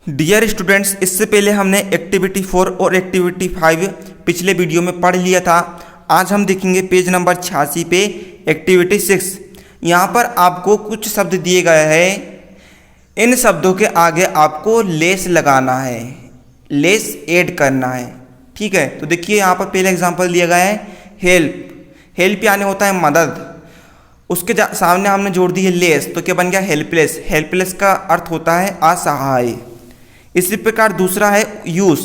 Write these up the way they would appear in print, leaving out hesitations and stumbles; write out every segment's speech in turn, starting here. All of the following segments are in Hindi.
डियर स्टूडेंट्स, इससे पहले हमने एक्टिविटी 4 और एक्टिविटी 5 पिछले वीडियो में पढ़ लिया था। आज हम देखेंगे पेज नंबर 86 पे एक्टिविटी 6। यहाँ पर आपको कुछ शब्द दिए गए हैं। इन शब्दों के आगे आपको लेस लगाना है, लेस ऐड करना है। ठीक है, तो देखिए यहाँ पर पहले एग्जांपल दिया गया है हेल्प। हेल्प यानी होता है मदद, उसके सामने हमने जोड़ दी है लेस, तो क्या बन गया हेल्पलेस। हेल्पलेस का अर्थ होता है असहाय। इसी प्रकार दूसरा है यूज़।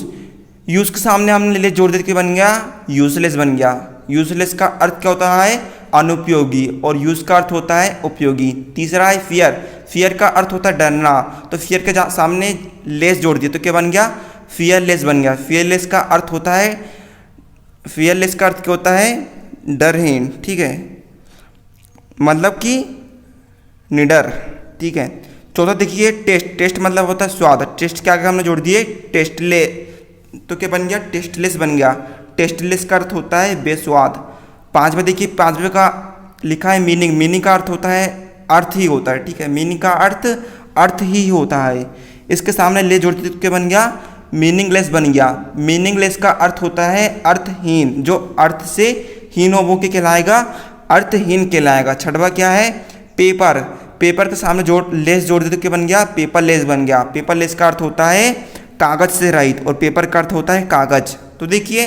यूज़ के सामने हमने लेस जोड़ दिया, बन गया यूजलेस बन गया। यूजलेस का अर्थ क्या होता है अनुपयोगी, और यूज़ का अर्थ होता है उपयोगी। तीसरा है फियर। फियर का अर्थ होता है डरना, तो फियर के सामने लेस जोड़ दिया तो क्या बन गया फियरलेस बन गया। फियरलेस का अर्थ होता है, फियरलेस का अर्थ क्या होता है डरहीन। ठीक है, मतलब कि निडर। ठीक है, चौथा देखिए टेस्ट। टेस्ट मतलब होता है स्वाद। टेस्ट के आगे हमने जोड़ दिए टेस्टले, तो क्या बन गया टेस्टलेस बन गया। टेस्टलेस का अर्थ होता है बेस्वाद। पांचवा देखिए, पांचवे का लिखा है मीनिंग। मीनिंग का अर्थ होता है अर्थ ही होता है। ठीक है, मीनिंग का अर्थ ही होता है। इसके सामने ले जोड़ दिए तो क्या बन गया मीनिंगलेस बन गया। मीनिंगलेस का अर्थ होता है अर्थहीन। जो अर्थ से हीन हो वो क्या कहलाएगा अर्थहीन कहलाएगा। छठवा क्या है पेपर। पेपर के सामने लेस जोड़ देते तो क्या बन गया पेपरलेस बन गया। पेपरलेस का अर्थ होता है कागज से रहित, और पेपर का अर्थ होता है कागज। तो देखिए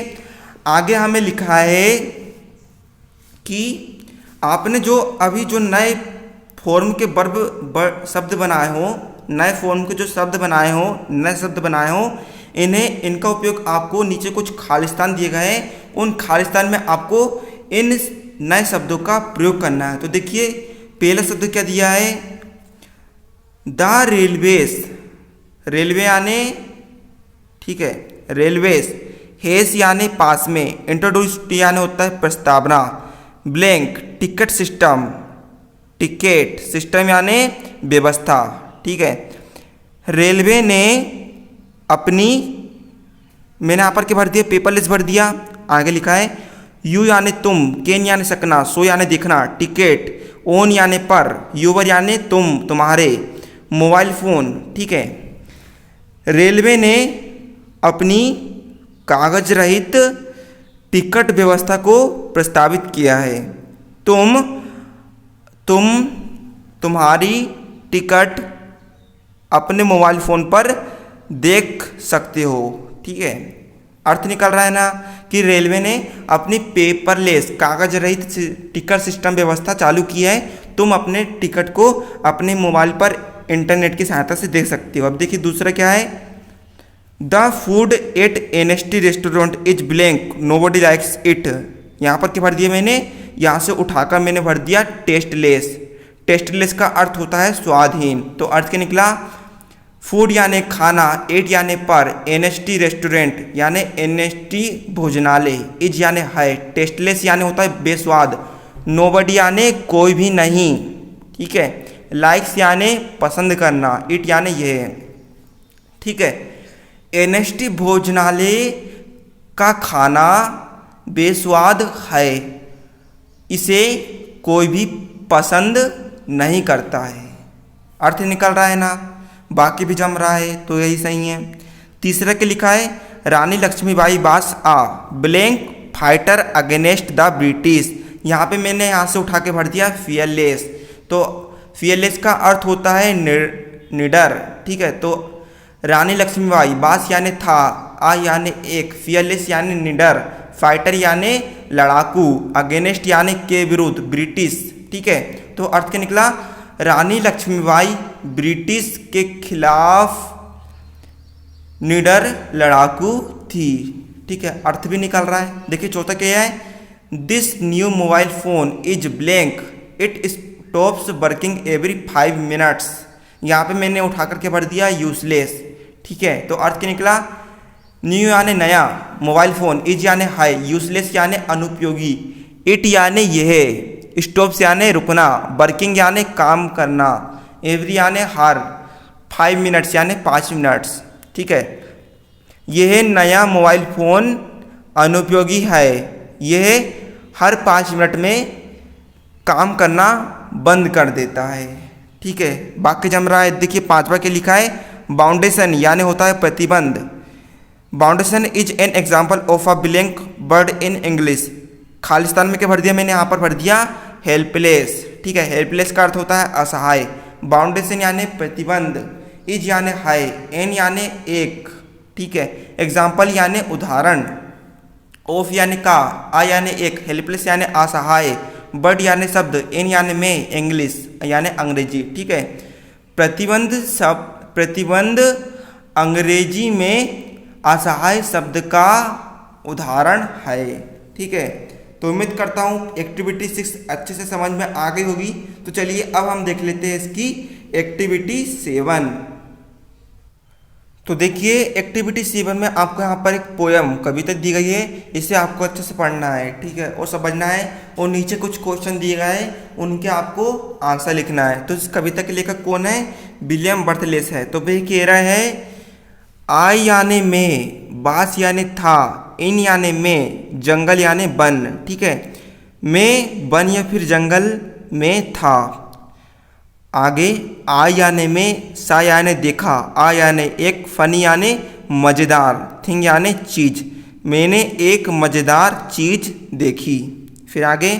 आगे हमें लिखा है कि आपने जो नए फॉर्म के शब्द बनाए हो, नए फॉर्म के जो शब्द बनाए हो, नए शब्द बनाए हो, इनका उपयोग आपको नीचे कुछ खालिस्तान दिए गए हैं, उन खालिस्तान में आपको इन नए शब्दों का प्रयोग करना है। तो देखिए पहला शब्द क्या दिया है द रेलवेज। रेलवे यानी ठीक है रेलवेज। हेस यानी पास में। इंट्रोड्यूस यानी होता है प्रस्तावना। Blank ticket system. Ticket system यानी व्यवस्था। ठीक है, रेलवे ने अपनी, मैंने यहाँ पर क्या भर दिया पेपरलेस भर दिया। आगे लिखा है यू यानी तुम, कैन यानी सकना, सो यानी दिखना, टिकट, ओन यानी पर, यूवर यानी तुम तुम्हारे, मोबाइल फ़ोन। ठीक है, रेलवे ने अपनी कागज रहित टिकट व्यवस्था को प्रस्तावित किया है। तुम्हारी टिकट अपने मोबाइल फ़ोन पर देख सकते हो। ठीक है, अर्थ निकल रहा है ना कि रेलवे ने अपनी पेपरलेस कागज रहित टिकट सिस्टम व्यवस्था चालू की है। तुम अपने टिकट को अपने मोबाइल पर इंटरनेट की सहायता से देख सकते हो। अब देखिए दूसरा क्या है the food at honesty restaurant is blank nobody likes it. यहाँ पर क्या भर दिया मैंने, यहाँ से उठाकर मैंने भर दिया टेस्टलेस। टेस्टलेस का अर्थ होता है स्वादहीन। तो अर्थ क्या निकला फूड यानी खाना, एट यानी पर, एनएसटी रेस्टोरेंट यानी एनएसटी भोजनालय, इज यानी है, टेस्टलेस यानी होता है बेस्वाद, नोबडी यानी कोई भी नहीं। ठीक है, लाइक्स यानी पसंद करना, इट यानी यह है। ठीक है, एनएसटी भोजनालय का खाना बेस्वाद है, इसे कोई भी पसंद नहीं करता है। अर्थ निकल रहा है ना, बाकी भी जम रहा है, तो यही सही है। तीसरा के लिखा है Rani Lakshmibai was a blank fighter against the British. यहाँ पे मैंने यहाँ से उठा के भर दिया फियरलेस। तो फियरलेस का अर्थ होता है निडर। ठीक है, तो रानी लक्ष्मीबाई वास यानी था, आ यानी एक, फियरलेस यानी निडर, फाइटर यानी लड़ाकू, अगेंस्ट यानी के विरुद्ध, ब्रिटिश। ठीक है, तो अर्थ क्या निकला रानी लक्ष्मीबाई ब्रिटिश के खिलाफ निडर लड़ाकू थी। ठीक है, अर्थ भी निकल रहा है। देखिए चौथा क्या है this new mobile phone is blank it stops working every 5 minutes. यहाँ पे मैंने उठा करके भर दिया यूजलेस। ठीक है, तो अर्थ क्या निकला न्यू यानी नया, मोबाइल फ़ोन, इज यानी है, यूजलेस यानी अनुपयोगी, इट यानी यह, स्टॉप्स यानी रुकना, वर्किंग यानी काम करना, एवरी यानी हर, 5 मिनट्स यानी 5 मिनट्स। ठीक है, यह नया मोबाइल फ़ोन अनुपयोगी है, यह हर 5 मिनट में काम करना बंद कर देता है। ठीक है, वाक्य जम रहा है। देखिए पांचवा के लिखा है बाउंडेशन यानी होता है प्रतिबंध। Boundation is an example of a blank word in English. खालिस्तान में क्या भर दिया मैंने, यहाँ पर भर दिया हेल्पलेस। ठीक है, हेल्पलेस का अर्थ होता है असहाय। बाउंडेशन यानी प्रतिबंध, इज यानी है, एन यानी एक। ठीक है, एग्जाम्पल यानी उदाहरण, ऑफ यानी का, आ यानी एक, हेल्पलेस यानी असहाय, वर्ड यानी शब्द, एन यानी में, इंग्लिश यानी अंग्रेजी। ठीक है, प्रतिबंध अंग्रेजी में असहाय शब्द का उदाहरण है। ठीक है, तो उम्मीद करता हूँ एक्टिविटी 6 अच्छे से समझ में आ गई होगी। तो चलिए अब हम देख लेते हैं इसकी एक्टिविटी 7। तो देखिए एक्टिविटी 7 में आपको यहाँ पर एक पोयम कविता दी गई है, इसे आपको अच्छे से पढ़ना है। ठीक है, और समझना है, और नीचे कुछ क्वेश्चन दिए गए हैं, उनके आपको आंसर लिखना है। तो इस कविता के लेखक कौन है, विलियम बर्थलेस है। तो वह कह रहा है आई यानी में, बास यानी था, इन यानी में, जंगल यानी वन। ठीक है, में वन या फिर जंगल में था। आगे आ यानी में, सा यानी देखा, आ यानी एक, फनी यानी मज़ेदार, थिंग यानी चीज़, मैंने एक मज़ेदार चीज़ देखी। फिर आगे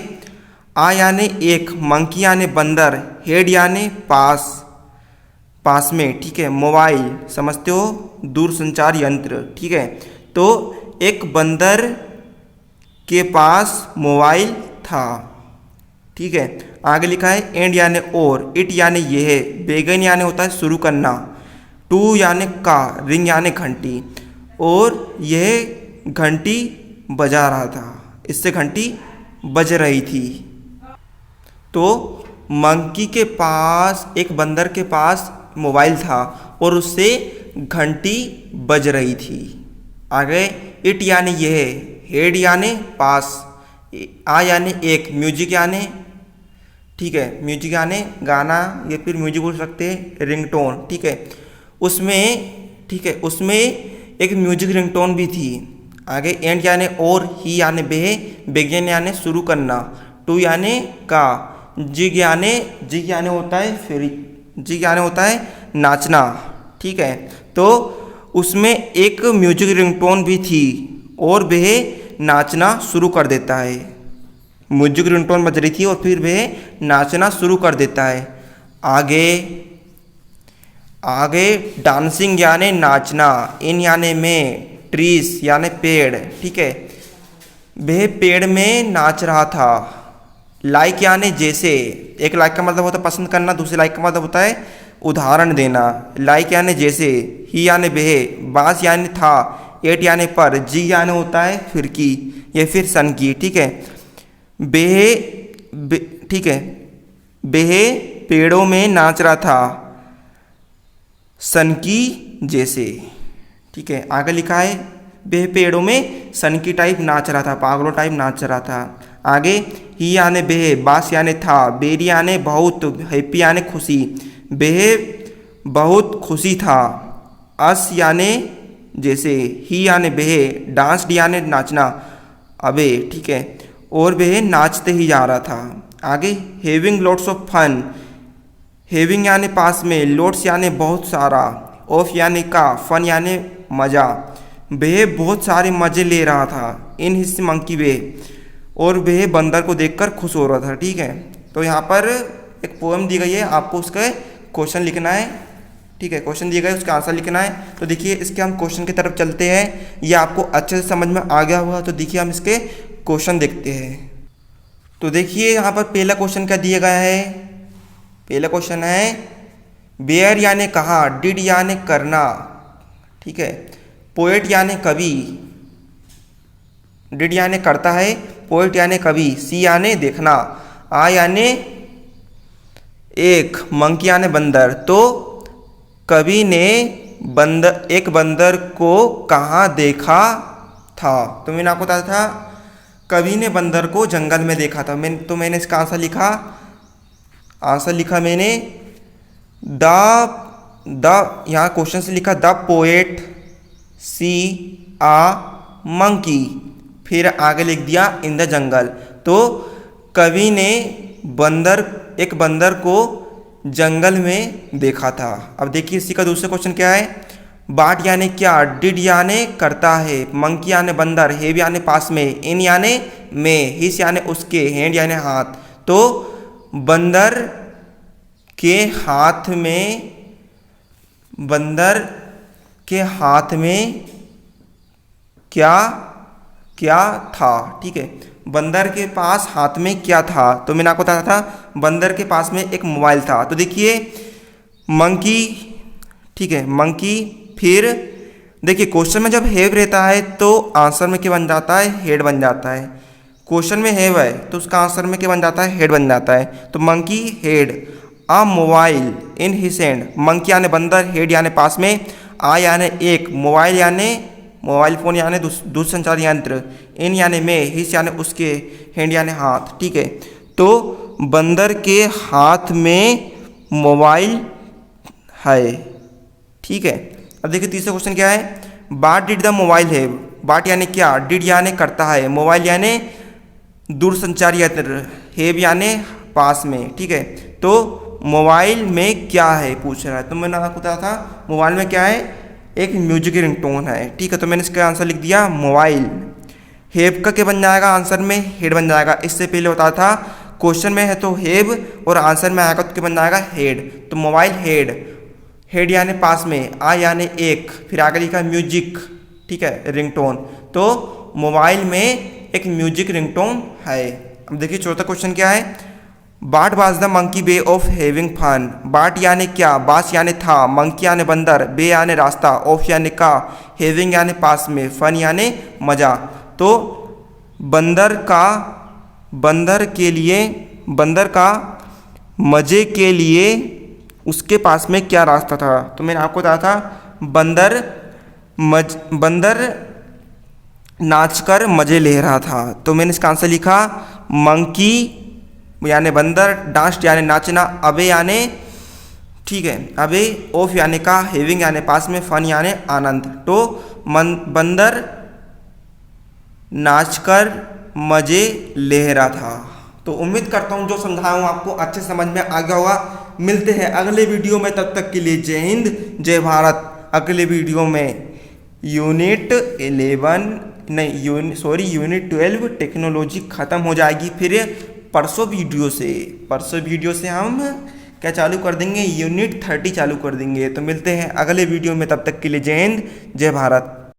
आ यानी एक, मंकी यानी बंदर, हेड यानी पास, पास में। ठीक है, मोबाइल समझते हो, दूरसंचार यंत्र। ठीक है, तो एक बंदर के पास मोबाइल था। ठीक है, आगे लिखा है एंड यानी और, इट यानी यह, बेगन यानी होता है शुरू करना, टू यानी का, रिंग यानी घंटी, और यह घंटी बजा रहा था, इससे घंटी बज रही थी। तो मंकी के पास, एक बंदर के पास मोबाइल था और उससे घंटी बज रही थी। आगे इट यानी यह, हेड यानी पास, आ यानी एक, म्यूजिक यानी, ठीक है, म्यूजिक यानी गाना या फिर म्यूजिक बोल सकते हैं, रिंगटोन। ठीक है, उसमें, ठीक है, उसमें एक म्यूजिक रिंगटोन भी थी। आगे एंड यानी और, ही यानी बे, बिगिन यानी शुरू करना, टू यानी का, जिग यानी होता है फिर, जिग यानी होता है नाचना। ठीक है, तो उसमें एक म्यूजिक रिंगटोन भी थी और वह नाचना शुरू कर देता है। म्यूजिक रिंगटोन बज रही थी और फिर वह नाचना शुरू कर देता है। आगे डांसिंग यानी नाचना, इन यानी में, ट्रीज यानी पेड़। ठीक है, वह पेड़ में नाच रहा था। लाइक यानी जैसे, एक लाइक का मतलब होता है पसंद करना, दूसरे लाइक का मतलब होता है उदाहरण देना। लाइक यानी जैसे, ही यानी वह, बांस यानी था, एट यानी पर, जी यानी होता है फिरकी या फिर सन की। ठीक है, ठीक है, बेहे पेड़ों में नाच रहा था सन की जैसे। ठीक है, आगे लिखा है बेह पेड़ों में सन की टाइप नाच रहा था, पागलों टाइप नाच रहा था। आगे ही यानी बेह, बास यानी था, बेरी यानी बहुत, हैप्पी यानी खुशी, बेह बहुत खुशी था, अस यानी जैसे, ही यानी बेह, डांस यानी नाचना, अबे। ठीक है, और वह नाचते ही जा रहा था। आगे having lots of fun, having यानी पास में, लॉट्स यानी बहुत सारा, ऑफ यानी का, फन यानी मज़ा, वह बहुत सारे मज़े ले रहा था। इन हिस्से मंकी वे, और वह बंदर को देखकर खुश हो रहा था। ठीक है, तो यहाँ पर एक पोएम दी गई है, आपको उसका क्वेश्चन लिखना है। ठीक है, क्वेश्चन दिया गया है, उसका आंसर लिखना है। तो देखिए इसके हम क्वेश्चन की तरफ चलते हैं, ये आपको अच्छे से समझ में आ गया होगा। तो देखिए हम इसके क्वेश्चन देखते हैं। तो देखिए यहाँ पर पहला क्वेश्चन क्या दिया गया है। पहला क्वेश्चन है वेयर यानी कहाँ, डिड यानी करना। ठीक है, पोएट यानी कवि, डिड यानी करता है, पोएट यानी कवि, सी यानी देखना, आ यानी एक, मंकी यानी बंदर। तो कवि ने एक बंदर को कहाँ देखा था। तो मैंने आपको बताया था कवि ने बंदर को जंगल में देखा था। मैंने इसका आंसर लिखा मैंने द यहाँ क्वेश्चन से लिखा the poet see a monkey, फिर आगे लिख दिया इन द जंगल। तो कवि ने एक बंदर को जंगल में देखा था। अब देखिए इसी का दूसरा क्वेश्चन क्या है। बाट यानी क्या, डिड यानी करता है, मंकी यानी बंदर, हेव यानी पास में, इन यानी में, हिस यानी उसके, हैंड यानी हाथ। तो बंदर के हाथ में, बंदर के हाथ में क्या क्या था। ठीक है, बंदर के पास हाथ में क्या था, तो मैंने आपको बताया था बंदर के पास में एक मोबाइल था। तो देखिए मंकी, ठीक है मंकी, फिर देखिए क्वेश्चन में जब हैव रहता है तो आंसर में क्या बन जाता है, हेड बन जाता है। क्वेश्चन में हैव है तो उसका आंसर में क्या बन जाता है, हेड बन जाता है। तो monkey had a mobile in his hand, monkey यानी बंदर, हेड यानी पास में, आ यानी एक, मोबाइल यानी मोबाइल फ़ोन यानी दूरसंचार यंत्र, इन यानी में, हिस यानी उसके, हैंड यानी हाथ। ठीक है, तो बंदर के हाथ में मोबाइल है। ठीक है, अब देखिए तीसरा क्वेश्चन क्या है। बाट डिड द मोबाइल हैव, बाट यानी क्या, डिड यानी करता है, मोबाइल यानी दूरसंचार यंत्र, हैव यानी पास में। ठीक है, तो मोबाइल में क्या है पूछ रहा है। तो मैंने आपको बताया था मोबाइल में क्या है, एक म्यूजिक की रिंगटोन है। ठीक है, तो मैंने इसका आंसर लिख दिया मोबाइल। हैव का क्या बन जाएगा, आंसर में हेड बन जाएगा। इससे पहले बताया था क्वेश्चन में है तो हैव और आंसर में आएगा तो क्या बन जाएगा, हेड। तो मोबाइल हेड, हेड यानी पास में, आ यानी एक, फिर आगे लिखा म्यूजिक, ठीक है रिंगटोन। तो मोबाइल में एक म्यूजिक रिंगटोन है। अब देखिए चौथा क्वेश्चन क्या है। But was the monkey way of having fun, but यानी क्या, बास यानी था, मंकी यानी बंदर, बे यानी रास्ता, ऑफ यानी का, हैविंग यानी पास में, फन यानी मजा। तो बंदर का, बंदर के लिए, बंदर का मजे के लिए उसके पास में क्या रास्ता था। तो मैंने आपको बताया था बंदर नाचकर मजे ले रहा था। तो मैंने इसका आंसर लिखा मंकी यानी बंदर, डांस यानी नाचना, अबे यानी, ठीक है अबे, ऑफ यानी का, हैविंग यानी पास में, फन यानी आनंद। तो बंदर नाचकर मजे ले रहा था। तो उम्मीद करता हूँ जो समझाया हूँ आपको अच्छे समझ में आ गया होगा। मिलते हैं अगले वीडियो में, तब तक के लिए जय हिंद जय भारत। अगले वीडियो में यूनिट 12 टेक्नोलॉजी ख़त्म हो जाएगी। फिर परसों वीडियो से हम क्या चालू कर देंगे, यूनिट 30 चालू कर देंगे। तो मिलते हैं अगले वीडियो में, तब तक के लिए जय हिंद जय भारत।